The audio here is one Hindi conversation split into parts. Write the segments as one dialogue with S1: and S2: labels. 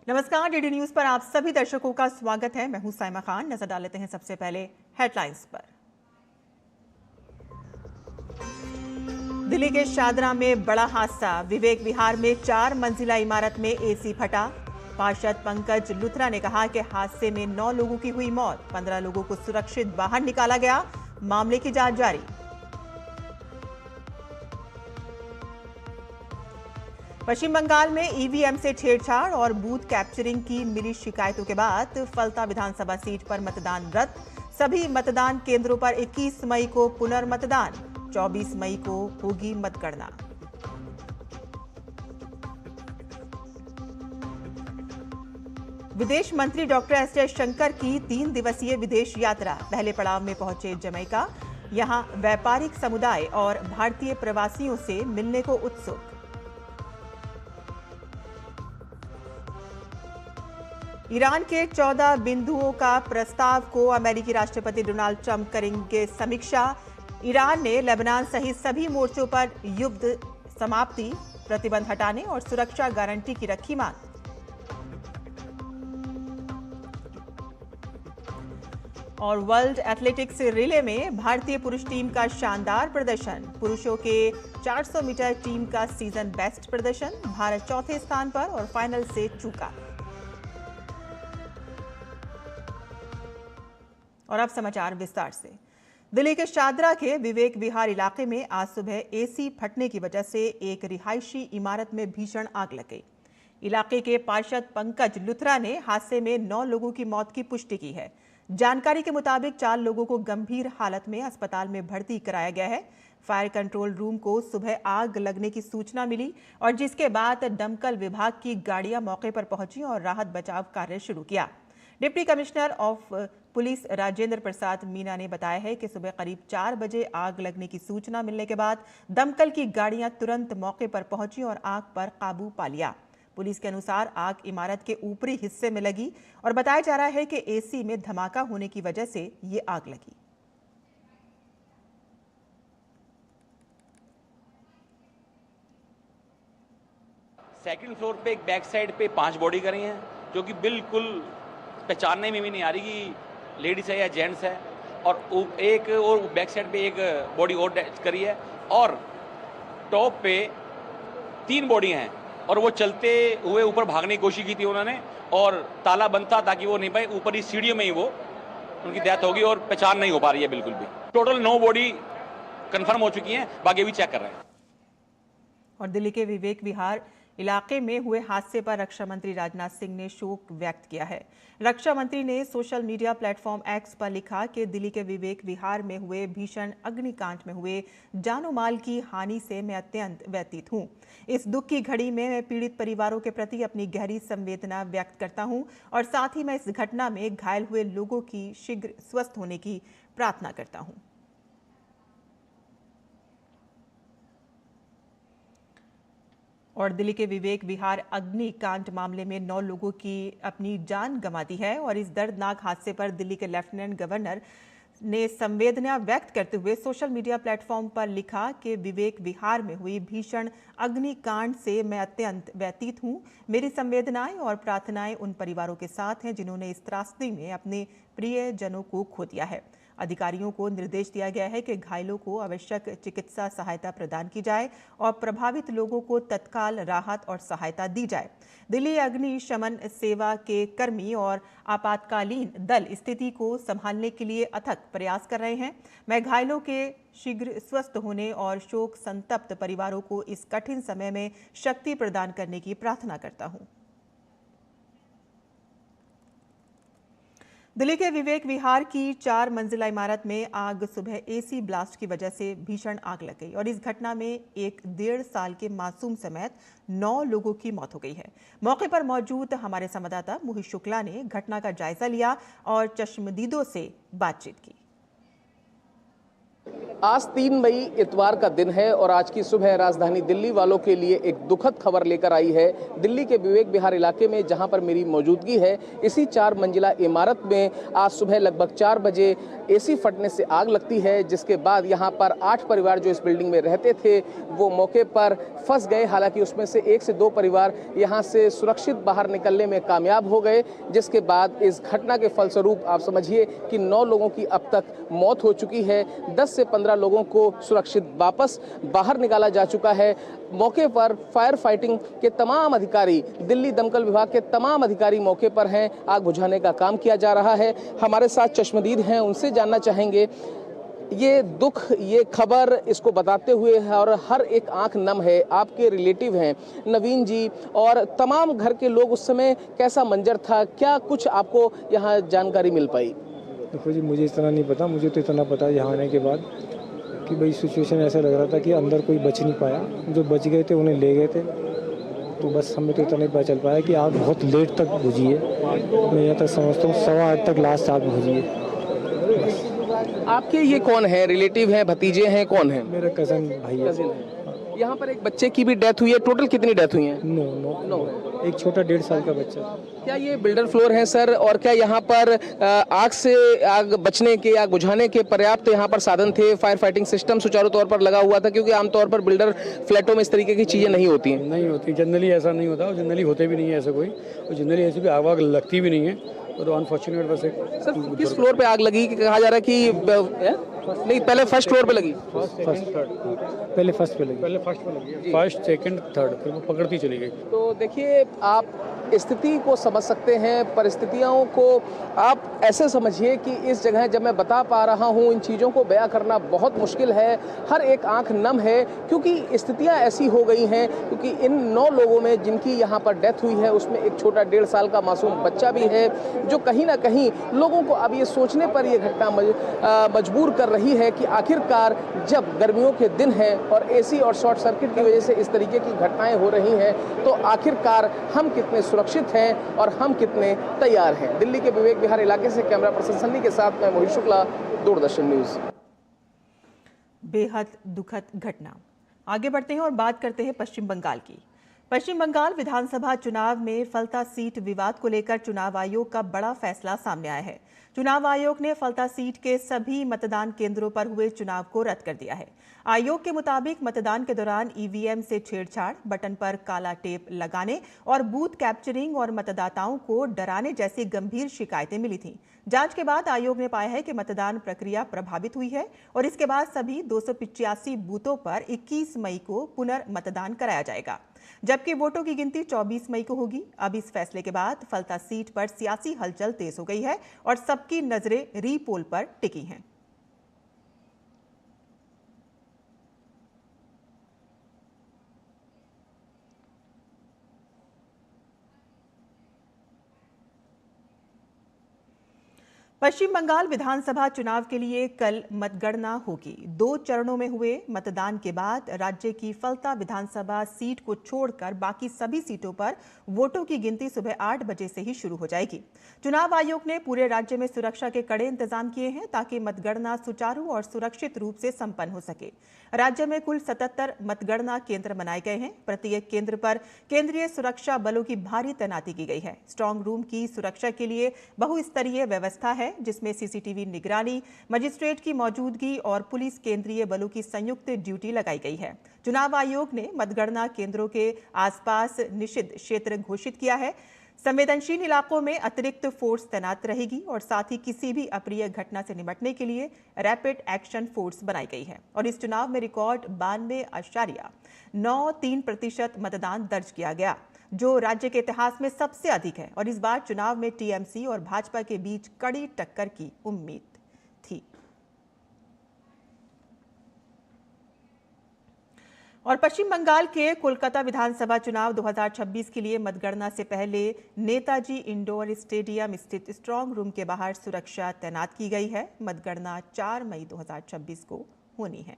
S1: नमस्कार, डीडी न्यूज पर आप सभी दर्शकों का स्वागत है। मैं हूं साइमा खान। नजर डाल लेते हैं सबसे पहले हेडलाइंस पर। दिल्ली के शादरा में बड़ा हादसा। विवेक विहार में 4 मंजिला इमारत में एसी फटा। पार्षद पंकज लुथरा ने कहा कि हादसे में 9 लोगों की हुई मौत, 15 लोगों को सुरक्षित बाहर निकाला गया। मामले की जांच जारी। पश्चिम बंगाल में ईवीएम से छेड़छाड़ और बूथ कैप्चरिंग की मिली शिकायतों के बाद फलता विधानसभा सीट पर मतदान रद्द। सभी मतदान केंद्रों पर 21 मई को पुनर्मतदान, 24 मई को होगी मतगणना। विदेश मंत्री डॉक्टर एस जयशंकर की 3 दिवसीय विदेश यात्रा। पहले पड़ाव में पहुंचे जमैका। यहां व्यापारिक समुदाय और भारतीय प्रवासियों से मिलने को उत्सुक। ईरान के 14 बिंदुओं का प्रस्ताव को अमेरिकी राष्ट्रपति डोनाल्ड ट्रंप करेंगे समीक्षा। ईरान ने लेबनान सहित सभी मोर्चों पर युद्ध समाप्ति, प्रतिबंध हटाने और सुरक्षा गारंटी की रखी मांग। और वर्ल्ड एथलेटिक्स रिले में भारतीय पुरुष टीम का शानदार प्रदर्शन। पुरुषों के 400 मीटर टीम का सीजन बेस्ट प्रदर्शन। भारत चौथे स्थान पर और फाइनल से चूका। और अब समाचार विस्तार से। दिल्ली के शादरा के विवेक विहार इलाके में आज सुबह एसी फटने की वजह से एक रिहायशी इमारत में भीषण आग लग गई। इलाके के पार्षद पंकज लुथरा ने हादसे में 9 लोगों की मौत की पुष्टि की है। जानकारी के मुताबिक 4 लोगों को गंभीर हालत में अस्पताल में भर्ती कराया गया है। फायर कंट्रोल रूम को सुबह आग लगने की सूचना मिली और जिसके बाद दमकल विभाग की गाड़ियां मौके पर पहुंची और राहत बचाव कार्य शुरू किया। Deputy commissioner of police Rajendra Prasad Meena ने बताया है कि सुबह करीब 4 बजे आग लगने की सूचना मिलने के बाद दमकल की गाड़ियां तुरंत मौके पर पहुंची और आग पर काबू पा लिया। पुलिस के अनुसार आग इमारत के ऊपरी हिस्से में लगी और बताया जा रहा है कि एसी में धमाका होने की वजह से ये आग लगी।
S2: सेकंड फ्लोर पे एक बैक साइड पे 5 बॉडी करी हैं, जो कि बिल्कुल पहचानने में भी नहीं आ रही कि लेडीज है या जेंट्स है। और एक और बैक साइड पे एक बॉडी और करी है और टॉप पे 3 बॉडी हैं और वो चलते हुए ऊपर भागने की कोशिश की थी उन्होंने और ताला बंद था ताकि वो नहीं पाए। ऊपर ही सीढ़ियों में ही वो उनकी डेथ होगी और पहचान नहीं हो पा रही है बिल्कुल भी। टोटल 9 बॉडी कंफर्म हो चुकी हैं, बाकी अभी चेक कर रहे हैं।
S1: और दिल्ली के विवेक विहार इलाके में हुए हादसे पर रक्षा मंत्री राजनाथ सिंह ने शोक व्यक्त किया है। रक्षा मंत्री ने सोशल मीडिया प्लेटफॉर्म एक्स पर लिखा कि दिल्ली के विवेक विहार में हुए भीषण अग्निकांड में हुए जानो माल की हानि से मैं अत्यंत व्यथित हूं। इस दुख की घड़ी में मैं पीड़ित परिवारों के प्रति अपनी गहरी संवेदना व्यक्त करता हूं और साथ ही मैं इस घटना में घायल हुए लोगों की शीघ्र स्वस्थ होने की प्रार्थना करता हूं। और दिल्ली के विवेक विहार अग्निकांड मामले में 9 लोगों की अपनी जान गंवा दी है और इस दर्दनाक हादसे पर दिल्ली के लेफ्टिनेंट गवर्नर ने संवेदना व्यक्त करते हुए सोशल मीडिया प्लेटफॉर्म पर लिखा कि विवेक विहार में हुई भीषण अग्निकांड से मैं अत्यंत व्यथित हूं। मेरी संवेदनाएं और प्रार्थनाएं उन परिवारों के साथ हैं जिन्होंने इस त्रासदी में अपने प्रियजनों को खो दिया है। अधिकारियों को निर्देश दिया गया है कि घायलों को आवश्यक चिकित्सा सहायता प्रदान की जाए और प्रभावित लोगों को तत्काल राहत और सहायता दी जाए। दिल्ली अग्निशमन सेवा के कर्मी और आपातकालीन दल स्थिति को संभालने के लिए अथक प्रयास कर रहे हैं। मैं घायलों के शीघ्र स्वस्थ होने और शोक संतप्त परिवारों को इस कठिन समय में शक्ति प्रदान करने की प्रार्थना करता हूं। दिल्ली के विवेक विहार की 4 मंजिला इमारत में आग सुबह एसी ब्लास्ट की वजह से भीषण आग लग गई और इस घटना में एक 1.5 साल के मासूम समेत 9 लोगों की मौत हो गई है। मौके पर मौजूद हमारे संवाददाता मोहित शुक्ला ने घटना का जायजा लिया और चश्मदीदों से बातचीत की।
S3: आज 3 मई इतवार का दिन है और आज की सुबह राजधानी दिल्ली वालों के लिए एक दुखद खबर लेकर आई है। दिल्ली के विवेक विहार इलाके में जहां पर मेरी मौजूदगी है, इसी 4 मंजिला इमारत में आज सुबह लगभग 4 बजे एसी फटने से आग लगती है, जिसके बाद यहां पर 8 परिवार जो इस बिल्डिंग में रहते थे वो मौके पर फंस गए। हालांकि उसमें से 1 से 2 परिवार यहां से सुरक्षित बाहर निकलने में कामयाब हो गए, जिसके बाद इस घटना के फलस्वरूप आप समझिए कि 9 लोगों की अब तक मौत हो चुकी है। 10 से 15 लोगों को सुरक्षित वापस बाहर निकाला जा चुका है। मौके पर फायर फाइटिंग के तमाम अधिकारी, दिल्ली दमकल विभाग के तमाम अधिकारी मौके पर हैं। आग बुझाने का काम किया जा रहा है। हमारे साथ चश्मदीद हैं, उनसे जानना चाहेंगे ये दुख, ये खबर इसको बताते हुए है और हर एक आंख नम है। आपके रिलेटिव हैं नवीन जी और तमाम घर के लोग, उस समय कैसा मंजर था, क्या कुछ आपको यहाँ जानकारी मिल पाई?
S4: देखो जी, मुझे इतना नहीं पता। मुझे तो इतना पता यहाँ आने के बाद कि भाई सिचुएशन ऐसा लग रहा था कि अंदर कोई बच नहीं पाया। जो बच गए थे उन्हें ले गए थे। तो बस हमें तो इतना नहीं पता चल पाया कि आग बहुत लेट तक बुझी है। मैं यहाँ तक समझता हूँ 8:15 तक लास्ट आग बुझी है।
S3: आपके ये कौन है? रिलेटिव हैं, भतीजे हैं, कौन है?
S4: मेरा कज़न भाई है।
S3: यहाँ पर एक बच्चे की भी डेथ हुई है। टोटल कितनी डेथ हुई है?
S4: नो, एक छोटा 1.5 साल का बच्चा।
S3: क्या ये बिल्डर फ्लोर है सर? और क्या यहाँ पर आग बचने के, आग बुझाने के पर्याप्त यहाँ पर साधन थे? फायर फाइटिंग सिस्टम सुचारू तौर पर लगा हुआ था? क्योंकि आमतौर पर बिल्डर फ्लैटों में इस तरीके की चीजें नहीं होती हैं।
S5: नहीं होती, जनरली ऐसा नहीं होता और जनरली होते भी नहीं है ऐसा कोई, और जनरली ऐसी भी आग लगती भी नहीं है। और अनफॉर्चुनेट बस एक
S3: सर किस फ्लोर पे आग लगी? कि कहा जा रहा है कि नहीं, पहले फर्स्ट फ्लोर पे लगी।
S4: पहले फर्स्ट पे लगी।
S5: फर्स्ट, सेकंड, थर्ड, फिर वो पकड़ती चली गई।
S3: तो देखिए, आप स्थिति को समझ सकते हैं, परिस्थितियों को आप ऐसे समझिए कि इस जगह जब मैं बता पा रहा हूँ, इन चीज़ों को बयां करना बहुत मुश्किल है। हर एक आंख नम है क्योंकि स्थितियाँ ऐसी हो गई हैं। क्योंकि इन 9 लोगों में जिनकी यहाँ पर डेथ हुई है, उसमें एक छोटा 1.5 साल का मासूम बच्चा भी है, जो कहीं ना कहीं लोगों को अब ये सोचने पर यह घटना मजबूर कर रही है कि आखिरकार जब गर्मियों के दिन हैं और एसी और शॉर्ट सर्किट की वजह से इस तरीके की घटनाएं हो रही हैं, तो आखिरकार हम कितने सुरक्षित हैं और हम कितने तैयार हैं। दिल्ली के विवेक विहार इलाके से कैमरा पर्सन सन्नी के साथ मैं मोहित शुक्ला, दूरदर्शन न्यूज।
S1: बेहद दुखद घटना। आगे बढ़ते हैं और बात करते हैं पश्चिम बंगाल की। पश्चिम बंगाल विधानसभा चुनाव में फलता सीट विवाद को लेकर चुनाव आयोग का बड़ा फैसला सामने आया है। चुनाव आयोग ने फलता सीट के सभी मतदान केंद्रों पर हुए चुनाव को रद्द कर दिया है। आयोग के मुताबिक मतदान के दौरान ईवीएम से छेड़छाड़, बटन पर काला टेप लगाने और बूथ कैप्चरिंग और मतदाताओं को डराने जैसी गंभीर शिकायतें मिली थीं। जांच के बाद आयोग ने पाया है कि मतदान प्रक्रिया प्रभावित हुई है और इसके बाद सभी 285 बूथों पर 21 मई को पुनर्मतदान कराया जाएगा, जबकि वोटों की गिनती 24 मई को होगी। अब इस फैसले के बाद फलता सीट पर सियासी हलचल तेज हो गई है और सबकी नजरें रीपोल पर टिकी हैं। पश्चिम बंगाल विधानसभा चुनाव के लिए कल मतगणना होगी। 2 चरणों में हुए मतदान के बाद राज्य की फलता विधानसभा सीट को छोड़कर बाकी सभी सीटों पर वोटों की गिनती सुबह 8 बजे से ही शुरू हो जाएगी। चुनाव आयोग ने पूरे राज्य में सुरक्षा के कड़े इंतजाम किए हैं ताकि मतगणना सुचारू और सुरक्षित रूप से संपन्न हो सके। राज्य में कुल 77 मतगणना केंद्र बनाए गए हैं। प्रत्येक केंद्र पर केंद्रीय सुरक्षा बलों की भारी तैनाती की गई है। स्ट्रांग रूम की सुरक्षा के लिए बहुस्तरीय व्यवस्था है, जिसमें सीसीटीवी निगरानी, मजिस्ट्रेट की मौजूदगी और पुलिस केंद्रीय बलों की संयुक्त ड्यूटी लगाई गई है। चुनाव आयोग ने मतगणना केंद्रों के आसपास निषिद्ध क्षेत्र घोषित किया है। संवेदनशील इलाकों में अतिरिक्त फोर्स तैनात रहेगी और साथ ही किसी भी अप्रिय घटना से निपटने के लिए रैपिड एक्शन फोर्स बनाई गई है। और इस चुनाव में रिकॉर्ड 92.93% मतदान दर्ज किया गया, जो राज्य के इतिहास में सबसे अधिक है। और इस बार चुनाव में टीएमसी और भाजपा के बीच कड़ी टक्कर की उम्मीद थी। और पश्चिम बंगाल के कोलकाता विधानसभा चुनाव 2026 के लिए मतगणना से पहले नेताजी इंडोर स्टेडियम स्थित स्ट्रांग रूम के बाहर सुरक्षा तैनात की गई है। मतगणना 4 मई 2026 को होनी है।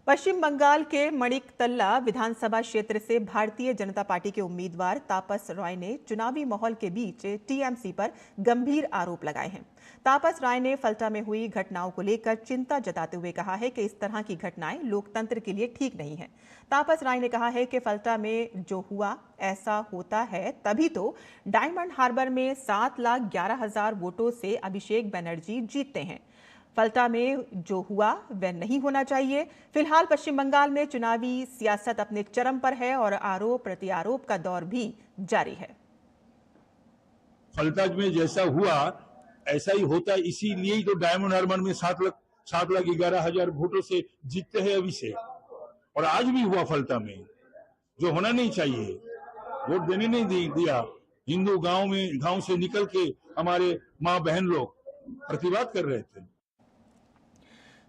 S1: पश्चिम बंगाल के मणिकतल्ला विधानसभा क्षेत्र से भारतीय जनता पार्टी के उम्मीदवार तापस रॉय ने चुनावी माहौल के बीच टीएमसी पर गंभीर आरोप लगाए हैं। तापस रॉय ने फल्टा में हुई घटनाओं को लेकर चिंता जताते हुए कहा है कि इस तरह की घटनाएं लोकतंत्र के लिए ठीक नहीं है। तापस रॉय ने कहा है कि फल्टा में जो हुआ ऐसा होता है तभी तो डायमंड हार्बर में 7,11,000 वोटों से अभिषेक बनर्जी जीतते हैं। फल्टा में जो हुआ वह नहीं होना चाहिए। फिलहाल पश्चिम बंगाल में चुनावी सियासत अपने चरम पर है और आरोप प्रत्यारोप का दौर भी जारी है।
S6: फल्टा में जैसा हुआ ऐसा ही होता है, इसीलिए ही तो डायमंड हार्बर में 7,11,000 वोटों से जीतते हैं अभिषेक। और आज भी हुआ फल्टा में, जो होना नहीं चाहिए। वोट देने नहीं दिया। हिंदू गांव से निकल के हमारे माँ बहन लोग प्रतिवाद कर रहे थे।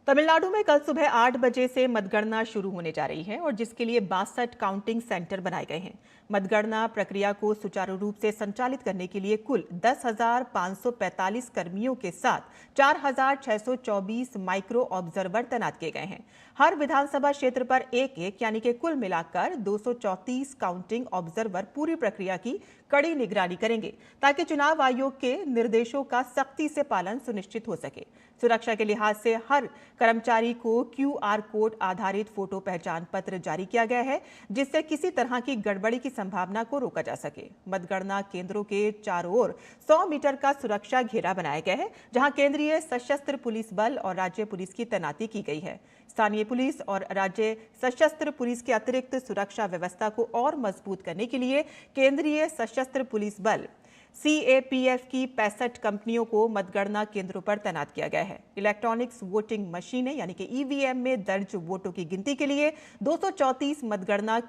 S1: तमिलनाडु में कल सुबह 8 बजे से मतगणना शुरू होने जा रही है और जिसके लिए 62 काउंटिंग सेंटर बनाए गए हैं। मतगणना प्रक्रिया को सुचारू रूप से संचालित करने के लिए कुल 10,545 कर्मियों के साथ 4,624 माइक्रो ऑब्जर्वर तैनात किए गए हैं। हर विधानसभा क्षेत्र पर एक यानी कि कुल मिलाकर 234 काउंटिंग ऑब्जर्वर पूरी प्रक्रिया की कड़ी निगरानी करेंगे ताकि चुनाव आयोग के निर्देशों का सख्ती से पालन सुनिश्चित हो सके। सुरक्षा के लिहाज से हर कर्मचारी को QR कोड आधारित फोटो पहचान पत्र जारी किया गया है, जिससे किसी तरह की गड़बड़ी की संभावना को रोका जा सके। मतगणना केंद्रों के चारों ओर 100 मीटर का सुरक्षा घेरा बनाया गया है, जहां केंद्रीय सशस्त्र पुलिस बल और राज्य पुलिस की तैनाती की गई है। स्थानीय पुलिस और राज्य सशस्त्र पुलिस की अतिरिक्त सुरक्षा व्यवस्था को और मजबूत करने के लिए केंद्रीय सशस्त्र पुलिस बल CAPF की 65 कंपनियों को मतगणना केंद्रों पर तैनात किया गया है। इलेक्ट्रॉनिक्स वोटिंग मशीनें यानी कि EVM में दर्ज वोटों की गिनती के लिए 234 मतगणना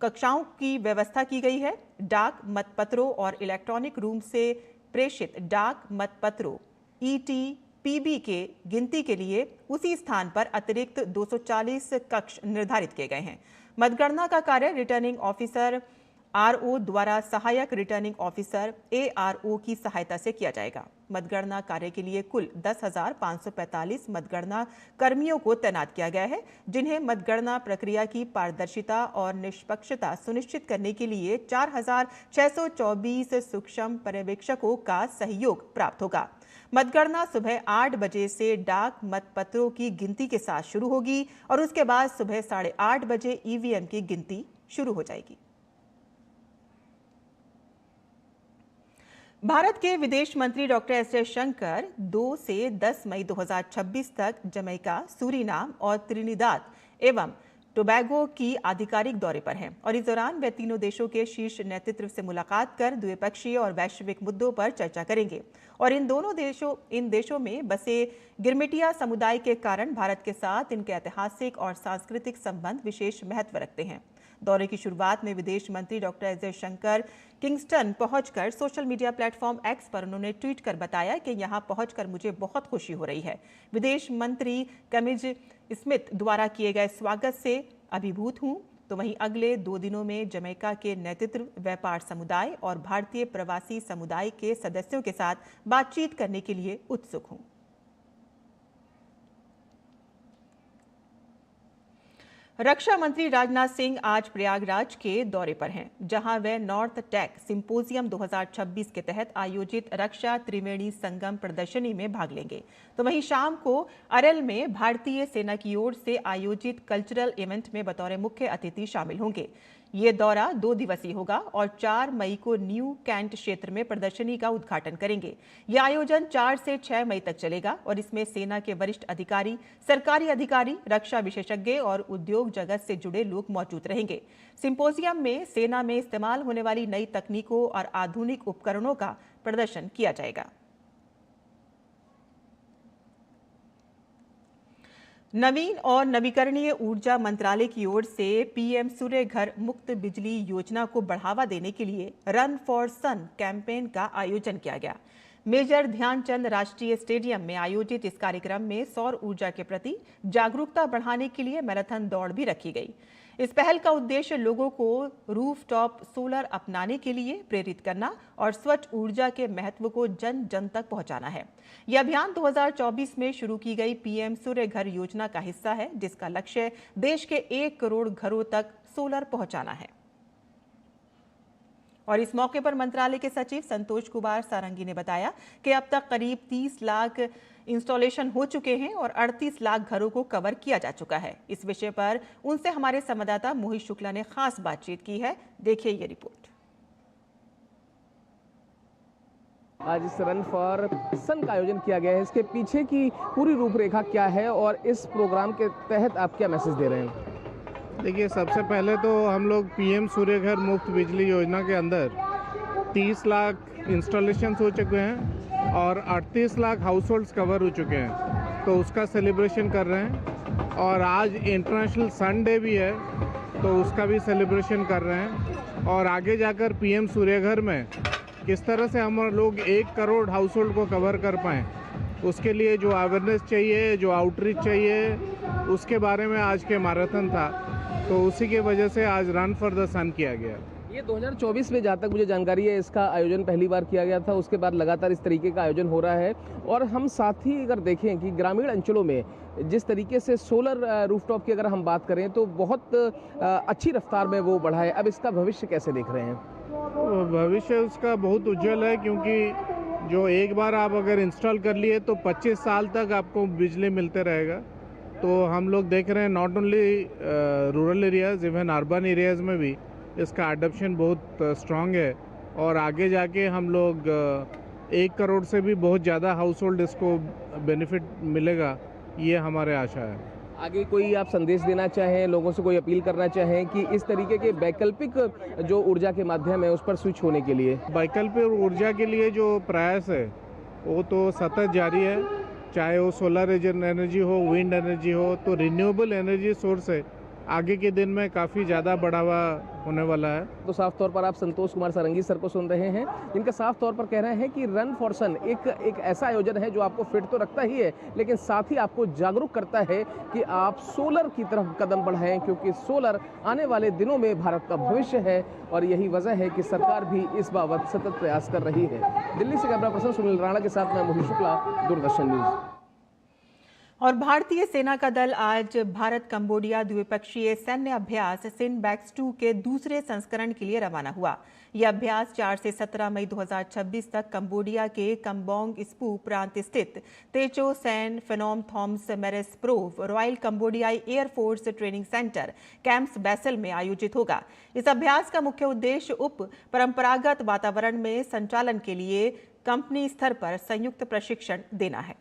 S1: कक्षाओं की व्यवस्था की गई है। डाक मतपत्रों और इलेक्ट्रॉनिक रूम से प्रेषित डाक मतपत्रों ETPB के गिनती के लिए उसी स्थान पर अतिरिक्त 240 कक्ष निर्धारित किए गए हैं। मतगणना का कार्य रिटर्निंग ऑफिसर RO द्वारा सहायक रिटर्निंग ऑफिसर ARO की सहायता से किया जाएगा। मतगणना कार्य के लिए कुल 10,545 मतगणना कर्मियों को तैनात किया गया है, जिन्हें मतगणना प्रक्रिया की पारदर्शिता और निष्पक्षता सुनिश्चित करने के लिए 4,624 सूक्ष्म पर्यवेक्षकों का सहयोग प्राप्त होगा। मतगणना सुबह 8 बजे से डाक मतपत्रों की गिनती के साथ शुरू होगी और उसके बाद सुबह 8:30 बजे EVM की गिनती शुरू हो जाएगी। भारत के विदेश मंत्री डॉक्टर एस जयशंकर 2 से 10 मई 2026 तक जमैका, सूरीनाम और त्रिनिदाद एवं टोबैगो की आधिकारिक दौरे पर हैं और इस दौरान वे तीनों देशों के शीर्ष नेतृत्व से मुलाकात कर द्विपक्षीय और वैश्विक मुद्दों पर चर्चा करेंगे। और इन देशों में बसे गिरमिटिया समुदाय के कारण भारत के साथ इनके ऐतिहासिक और सांस्कृतिक संबंध विशेष महत्व रखते हैं। दौरे की शुरुआत में विदेश मंत्री डॉक्टर एस जयशंकर किंगस्टन पहुंचकर सोशल मीडिया प्लेटफॉर्म X पर उन्होंने ट्वीट कर बताया कि यहां पहुंचकर मुझे बहुत खुशी हो रही है। विदेश मंत्री कमिज स्मिथ द्वारा किए गए स्वागत से अभिभूत हूं। तो वहीं अगले 2 दिनों में जमैका के नेतृत्व, व्यापार समुदाय और भारतीय प्रवासी समुदाय के सदस्यों के साथ बातचीत करने के लिए उत्सुक हूं। रक्षा मंत्री राजनाथ सिंह आज प्रयागराज के दौरे पर हैं, जहां वे नॉर्थ टेक सिंपोजियम 2026 के तहत आयोजित रक्षा त्रिवेणी संगम प्रदर्शनी में भाग लेंगे। तो वहीं शाम को अरल में भारतीय सेना की ओर से आयोजित कल्चरल इवेंट में बतौर मुख्य अतिथि शामिल होंगे। ये दौरा 2 दिवसीय होगा और 4 मई को न्यू कैंट क्षेत्र में प्रदर्शनी का उद्घाटन करेंगे। यह आयोजन 4 से 6 मई तक चलेगा और इसमें सेना के वरिष्ठ अधिकारी, सरकारी अधिकारी, रक्षा विशेषज्ञ और उद्योग जगत से जुड़े लोग मौजूद रहेंगे। सिंपोजियम में सेना में इस्तेमाल होने वाली नई तकनीकों और आधुनिक उपकरणों का प्रदर्शन किया जाएगा। नवीन और नवीकरणीय ऊर्जा मंत्रालय की ओर से PM सूर्य घर मुक्त बिजली योजना को बढ़ावा देने के लिए रन फॉर सन कैंपेन का आयोजन किया गया। मेजर ध्यानचंद राष्ट्रीय स्टेडियम में आयोजित इस कार्यक्रम में सौर ऊर्जा के प्रति जागरूकता बढ़ाने के लिए मैराथन दौड़ भी रखी गई। इस पहल का उद्देश्य लोगों को रूफटॉप सोलर अपनाने के लिए प्रेरित करना और स्वच्छ ऊर्जा के महत्व को जन जन तक पहुंचाना है। यह अभियान 2024 में शुरू की गई पीएम सूर्य घर योजना का हिस्सा है, जिसका लक्ष्य देश के 1 करोड़ घरों तक सोलर पहुंचाना है। और इस मौके पर मंत्रालय के सचिव संतोष कुमार सारंगी ने बताया कि अब तक करीब 30 लाख इंस्टॉलेशन हो चुके हैं और 38 लाख घरों को कवर किया जा चुका है। इस विषय पर उनसे हमारे संवाददाता मोहित शुक्ला ने खास बातचीत की है। देखिए ये रिपोर्ट।
S3: आज इस रन फॉर सन का आयोजन किया गया है, इसके पीछे की पूरी रूपरेखा क्या है और इस प्रोग्राम के तहत आप क्या मैसेज दे रहे हैं?
S7: देखिए, सबसे पहले तो हम लोग पीएम सूर्य घर मुफ्त बिजली योजना के अंदर 30 लाख इंस्टॉलेशन हो चुके हैं और 38 लाख हाउस होल्ड्स कवर हो चुके हैं, तो उसका सेलिब्रेशन कर रहे हैं। और आज इंटरनेशनल सन डे भी है, तो उसका भी सेलिब्रेशन कर रहे हैं। और आगे जाकर पीएम सूर्य घर में किस तरह से हम लोग 1 करोड़ हाउस होल्ड को कवर कर पाएँ, उसके लिए जो अवेयरनेस चाहिए, जो आउटरीच चाहिए, उसके बारे में आज के मैराथन था। तो उसी के वजह से आज रन फॉर द सन किया गया।
S3: ये 2024 में जहाँ तक मुझे जानकारी है इसका आयोजन पहली बार किया गया था, उसके बाद लगातार इस तरीके का आयोजन हो रहा है। और हम साथ ही अगर देखें कि ग्रामीण अंचलों में जिस तरीके से सोलर रूफटॉप की अगर हम बात करें तो बहुत अच्छी रफ्तार में वो बढ़ा है। अब इसका भविष्य कैसे देख रहे हैं?
S7: भविष्य उसका बहुत उज्जवल है, क्योंकि जो एक बार आप अगर इंस्टॉल कर लिए तो 25 साल तक आपको बिजली मिलते रहेगा। तो हम लोग देख रहे हैं not only rural areas, even urban areas में भी इसका अडॉप्शन बहुत स्ट्रांग है। और आगे जाके हम लोग 1 करोड़ से भी बहुत ज़्यादा हाउस होल्ड इसको बेनिफिट मिलेगा, ये हमारे आशा है।
S3: आगे कोई आप संदेश देना चाहें, लोगों से कोई अपील करना चाहें कि इस तरीके के वैकल्पिक जो ऊर्जा के माध्यम है उस पर स्विच होने के लिए?
S7: वैकल्पिक ऊर्जा के लिए जो प्रयास है वो तो सतत जारी है, चाहे वो सोलर एनर्जी हो, विंड एनर्जी हो, तो रिन्यूएबल एनर्जी सोर्स है, आगे के दिन में काफ़ी ज़्यादा बढ़ावा होने वाला है।
S3: तो साफ तौर पर आप संतोष कुमार सारंगी सर को सुन रहे हैं, जिनका साफ तौर पर कह रहे हैं कि रन फॉर सन एक ऐसा आयोजन है जो आपको फिट तो रखता ही है, लेकिन साथ ही आपको जागरूक करता है कि आप सोलर की तरफ कदम बढ़ाएं, क्योंकि सोलर आने वाले दिनों में भारत का भविष्य है। और यही वजह है कि सरकार भी इस बाबत सतत प्रयास कर रही है। दिल्ली से कैमरा पर्सन सुनील राणा के साथ मैं मोहित शुक्ला, दूरदर्शन न्यूज।
S1: और भारतीय सेना का दल आज भारत कंबोडिया द्विपक्षीय सैन्य अभ्यास सिनबैक्स 2 के दूसरे संस्करण के लिए रवाना हुआ। यह अभ्यास 4 से 17 मई 2026 तक कंबोडिया के कम्बोंग स्पू प्रांत स्थित तेचो सैन फेनोम थॉम्स मेरेस प्रोव रॉयल कंबोडियाई एयरफोर्स ट्रेनिंग सेंटर कैंप्स बैसल में आयोजित होगा। इस अभ्यास का मुख्य उद्देश्य उप परंपरागत वातावरण में संचालन के लिए कंपनी स्तर पर संयुक्त प्रशिक्षण देना है।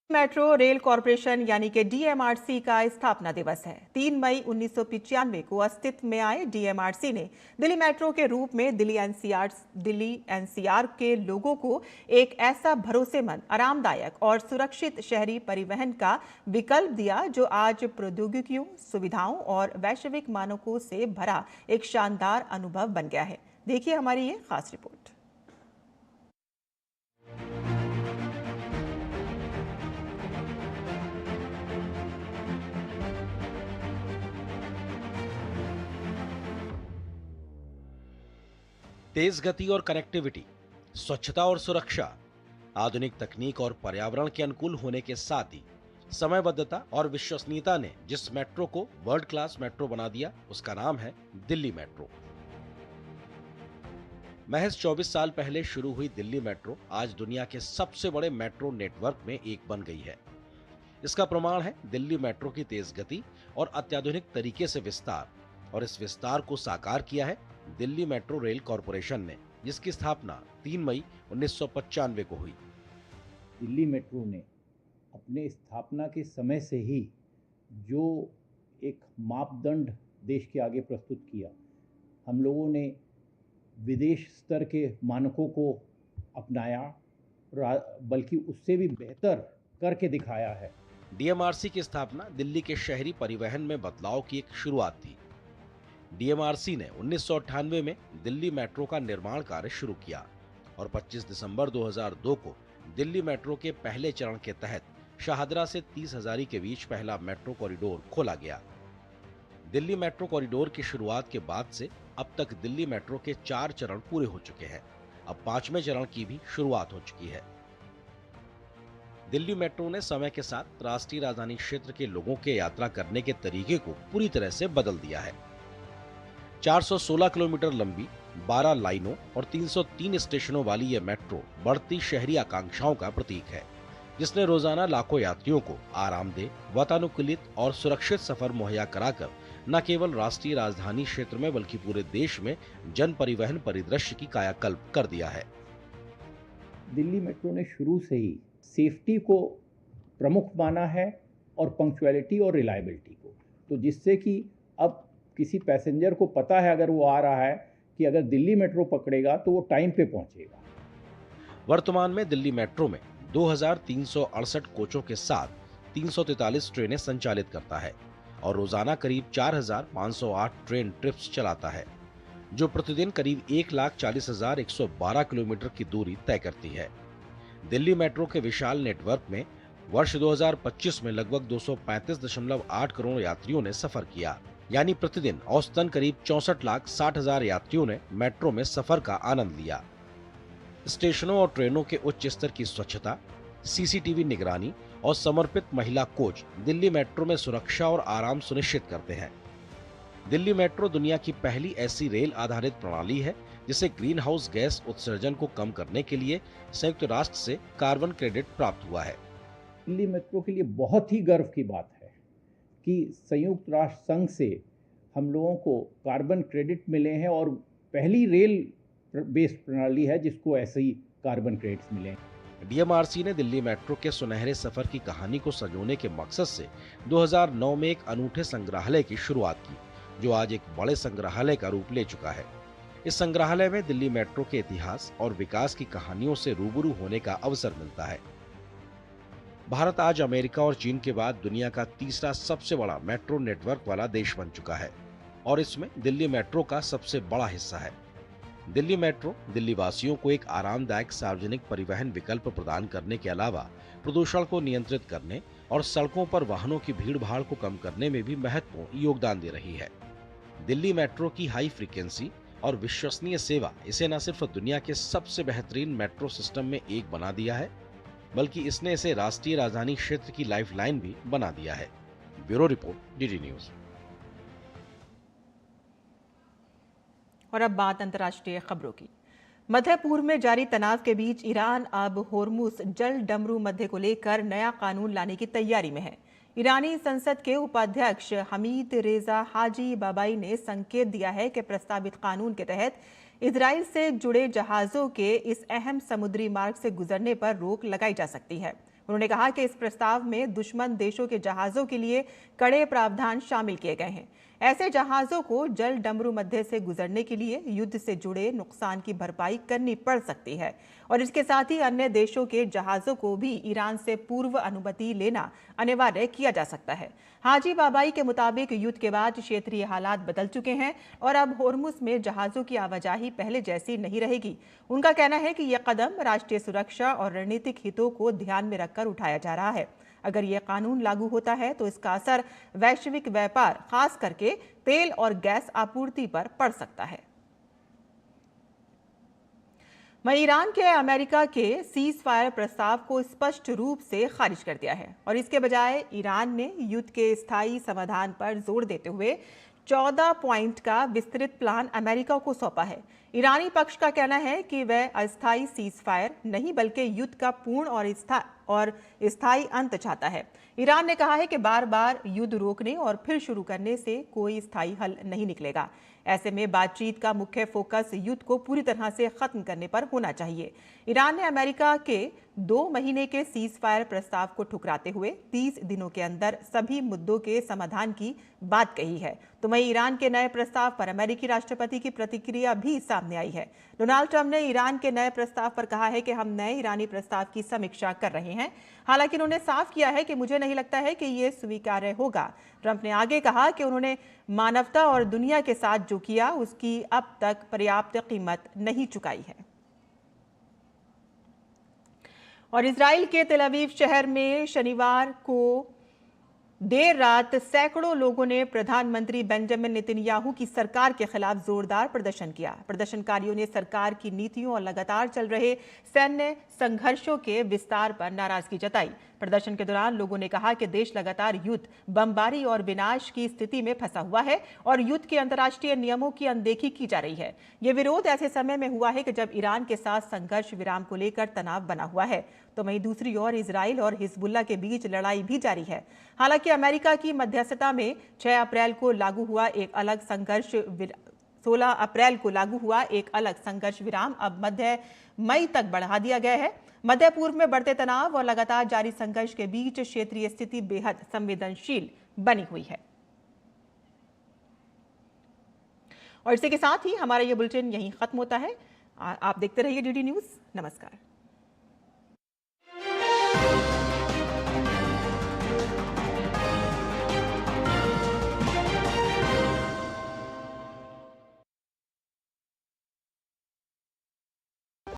S1: मेट्रो रेल कॉरपोरेशन यानी कि डीएमआरसी का स्थापना दिवस है। 3 मई 1995 को अस्तित्व में आए डीएमआरसी ने दिल्ली मेट्रो के रूप में दिल्ली एनसीआर के लोगों को एक ऐसा भरोसेमंद, आरामदायक और सुरक्षित शहरी परिवहन का विकल्प दिया जो आज प्रौद्योगिकियों, सुविधाओं और वैश्विक मानकों से भरा एक शानदार अनुभव बन गया है। देखिए हमारी ये खास रिपोर्ट।
S8: तेज गति और कनेक्टिविटी, स्वच्छता और सुरक्षा, आधुनिक तकनीक और पर्यावरण के अनुकूल होने के साथ ही समयबद्धता और विश्वसनीयता ने जिस मेट्रो को वर्ल्ड क्लास मेट्रो बना दिया, उसका नाम है दिल्ली मेट्रो। महज 24 साल पहले शुरू हुई दिल्ली मेट्रो आज दुनिया के सबसे बड़े मेट्रो नेटवर्क में एक बन गई है। इसका प्रमाण है दिल्ली मेट्रो की तेज गति और अत्याधुनिक तरीके से विस्तार। और इस विस्तार को साकार किया है दिल्ली मेट्रो रेल कॉरपोरेशन ने, जिसकी स्थापना 3 मई 1995 को हुई।
S9: दिल्ली मेट्रो ने अपने स्थापना के समय से ही जो एक मापदंड देश के आगे प्रस्तुत किया, हम लोगों ने विदेश स्तर के मानकों को अपनाया, बल्कि उससे भी बेहतर करके दिखाया है।
S8: डीएमआरसी की स्थापना दिल्ली के शहरी परिवहन में बदलाव की एक शुरुआत थी। डीएमआरसी ने 1998 में दिल्ली मेट्रो का निर्माण कार्य शुरू किया और 25 दिसंबर 2002 को दिल्ली मेट्रो के पहले चरण के तहत शाहदरा से 30 हजारी के बीच पहला मेट्रो कॉरिडोर खोला गया। दिल्ली मेट्रो कॉरिडोर की शुरुआत के बाद से अब तक दिल्ली मेट्रो के 4 चरण पूरे हो चुके हैं। अब 5वें चरण की भी शुरुआत हो चुकी है। दिल्ली मेट्रो ने समय के साथ राष्ट्रीय राजधानी क्षेत्र के लोगों के यात्रा करने के तरीके को पूरी तरह से बदल दिया है। 416 किलोमीटर लंबी 12 लाइनों और 303 स्टेशनों वाली यह मेट्रो बढ़ती शहरी आकांक्षाओं का प्रतीक है, जिसने रोजाना लाखों यात्रियों को आरामदेह, वातानुकूलित और सुरक्षित सफर मुहैया कराकर न केवल राष्ट्रीय राजधानी क्षेत्र में बल्कि पूरे देश में जन परिवहन परिदृश्य की कायाकल्प कर दिया है।
S9: दिल्ली मेट्रो ने शुरू से ही सेफ्टी को प्रमुख माना है और पंक्चुअलिटी और रिलायबिलिटी को, तो जिससे कि अब किसी पैसेंजर को पता है अगर वो आ रहा है कि अगर दिल्ली मेट्रो पकड़ेगा तो वो टाइम पे पहुंचेगा।
S8: वर्तमान में दिल्ली मेट्रो में 2368 कोचों के साथ 343 ट्रेनें संचालित करता है और रोजाना करीब 4508 ट्रेन ट्रिप्स चलाता है, जो प्रतिदिन करीब 1,40,112 किलोमीटर की दूरी तय करती है। दिल्ली मेट्रो के विशाल नेटवर्क में वर्ष 2025 में लगभग 235.8 करोड़ यात्रियों ने सफर किया, यानी प्रतिदिन औसतन करीब 64,60,000 यात्रियों ने मेट्रो में सफर का आनंद लिया। स्टेशनों और ट्रेनों के उच्च स्तर की स्वच्छता, सीसीटीवी निगरानी और समर्पित महिला कोच दिल्ली मेट्रो में सुरक्षा और आराम सुनिश्चित करते हैं। दिल्ली मेट्रो दुनिया की पहली ऐसी रेल आधारित प्रणाली है जिसे ग्रीन हाउस गैस उत्सर्जन को कम करने के लिए संयुक्त राष्ट्र से कार्बन क्रेडिट प्राप्त हुआ है।
S9: दिल्ली मेट्रो के लिए बहुत ही गर्व की बात है कि संयुक्त राष्ट्र संघ से हम लोगों को कार्बन क्रेडिट मिले हैं और पहली रेल बेस्ड प्रणाली है जिसको ऐसे ही कार्बन क्रेडिट्स मिले हैं।
S8: डीएमआरसी ने दिल्ली मेट्रो के सुनहरे सफर की कहानी को संजोने के मकसद से 2009 में एक अनूठे संग्रहालय की शुरुआत की, जो आज एक बड़े संग्रहालय का रूप ले चुका है। इस संग्रहालय में दिल्ली मेट्रो के इतिहास और विकास की कहानियों से रूबरू होने का अवसर मिलता है। भारत आज अमेरिका और चीन के बाद दुनिया का तीसरा सबसे बड़ा मेट्रो नेटवर्क वाला देश बन चुका है और इसमें दिल्ली मेट्रो का सबसे बड़ा हिस्सा है। दिल्ली मेट्रो दिल्ली वासियों को एक आरामदायक सार्वजनिक परिवहन विकल्प प्रदान करने के अलावा प्रदूषण को नियंत्रित करने और सड़कों पर वाहनों की भीड़-भाड़ को कम करने में भी महत्वपूर्ण योगदान दे रही है। दिल्ली मेट्रो की हाई फ्रीक्वेंसी और विश्वसनीय सेवा इसे न सिर्फ दुनिया के सबसे बेहतरीन मेट्रो सिस्टम में एक बना दिया है, बल्कि इसने इसे राष्ट्रीय राजधानी क्षेत्र की लाइफलाइन भी बना दिया है। Bureau report, DD news.
S1: और अब बात अंतर्राष्ट्रीय खबरों की। मध्य पूर्व में जारी तनाव के बीच ईरान अब होर्मुज जल डमरू मध्य को लेकर नया कानून लाने की तैयारी में है। ईरानी संसद के उपाध्यक्ष हमीद रेजा हाजी बाबाई ने संकेत दिया है कि प्रस्तावित कानून के तहत इजराइल से जुड़े जहाजों के इस अहम समुद्री मार्ग से गुजरने पर रोक लगाई जा सकती है। उन्होंने कहा कि इस प्रस्ताव में दुश्मन देशों के जहाजों के लिए कड़े प्रावधान शामिल किए गए हैं। ऐसे जहाजों को जल डमरू मध्य से गुजरने के लिए युद्ध से जुड़े नुकसान की भरपाई करनी पड़ सकती है और इसके साथ ही अन्य देशों के जहाजों को भी ईरान से पूर्व अनुमति लेना अनिवार्य किया जा सकता है। हाजी बाबाई के मुताबिक युद्ध के बाद क्षेत्रीय हालात बदल चुके हैं और अब होर्मुज में जहाजों की आवाजाही पहले जैसी नहीं रहेगी। उनका कहना है कि यह कदम राष्ट्रीय सुरक्षा और रणनीतिक हितों को ध्यान में रखकर उठाया जा रहा है। अगर यह कानून लागू होता है तो इसका असर वैश्विक व्यापार, खास करके तेल और गैस आपूर्ति पर पड़ सकता है। वहीं ईरान के अमेरिका के सीज फायर प्रस्ताव को स्पष्ट रूप से खारिज कर दिया है और इसके बजाय ईरान ने युद्ध के स्थायी समाधान पर जोर देते हुए 14 पॉइंट का विस्तृत प्लान अमेरिका को सौंपा है। ईरानी पक्ष का कहना है कि वह अस्थायी सीज फायर नहीं बल्कि युद्ध का पूर्ण और स्थायी अंत चाहता है। ईरान ने कहा है कि बार बार युद्ध रोकने और फिर शुरू करने से कोई स्थायी हल नहीं निकलेगा। ऐसे में बातचीत का मुख्य फोकस युद्ध को पूरी तरह से खत्म करने पर होना चाहिए। ईरान ने अमेरिका के 2 महीने के सीज फायर प्रस्ताव को ठुकराते हुए 30 दिनों के अंदर सभी मुद्दों के समाधान की बात कही है। तो वहीं ईरान के नए प्रस्ताव पर अमेरिकी राष्ट्रपति की प्रतिक्रिया भी सामने आई है। डोनाल्ड ट्रंप ने ईरान के नए प्रस्ताव पर कहा है कि हम नए ईरानी प्रस्ताव की समीक्षा कर रहे हैं। हालांकि उन्होंने साफ किया है कि मुझे नहीं लगता है कि ये स्वीकार्य होगा। ट्रंप ने आगे कहा कि उन्होंने मानवता और दुनिया के साथ जो किया उसकी अब तक पर्याप्त कीमत नहीं चुकाई है। और इजराइल के तेल अवीव शहर में शनिवार को देर रात सैकड़ों लोगों ने प्रधानमंत्री बेंजामिन नेतन्याहू की सरकार के खिलाफ जोरदार प्रदर्शन किया। प्रदर्शनकारियों ने सरकार की नीतियों और लगातार चल रहे सैन्य संघर्षों के विस्तार पर नाराजगी जताई। प्रदर्शन के दौरान लोगों ने कहा कि देश लगातार युद्ध, बमबारी और विनाश की स्थिति में फंसा हुआ है और युद्ध के अंतर्राष्ट्रीय नियमों की अनदेखी की जा रही है। ये विरोध ऐसे समय में हुआ है कि जब ईरान के साथ संघर्ष विराम को लेकर तनाव बना हुआ है, तो वहीं दूसरी ओर इजराइल और हिजबुल्लाह के बीच लड़ाई भी जारी है। हालांकि अमेरिका की मध्यस्थता में 16 अप्रैल को लागू हुआ एक अलग संघर्ष विराम अब मध्य मई तक बढ़ा दिया गया है। मध्य पूर्व में बढ़ते तनाव और लगातार जारी संघर्ष के बीच क्षेत्रीय स्थिति बेहद संवेदनशील बनी हुई है। और इसी के साथ ही हमारा ये बुलेटिन यहीं खत्म होता है। आप देखते रहिए डीडी न्यूज़। नमस्कार।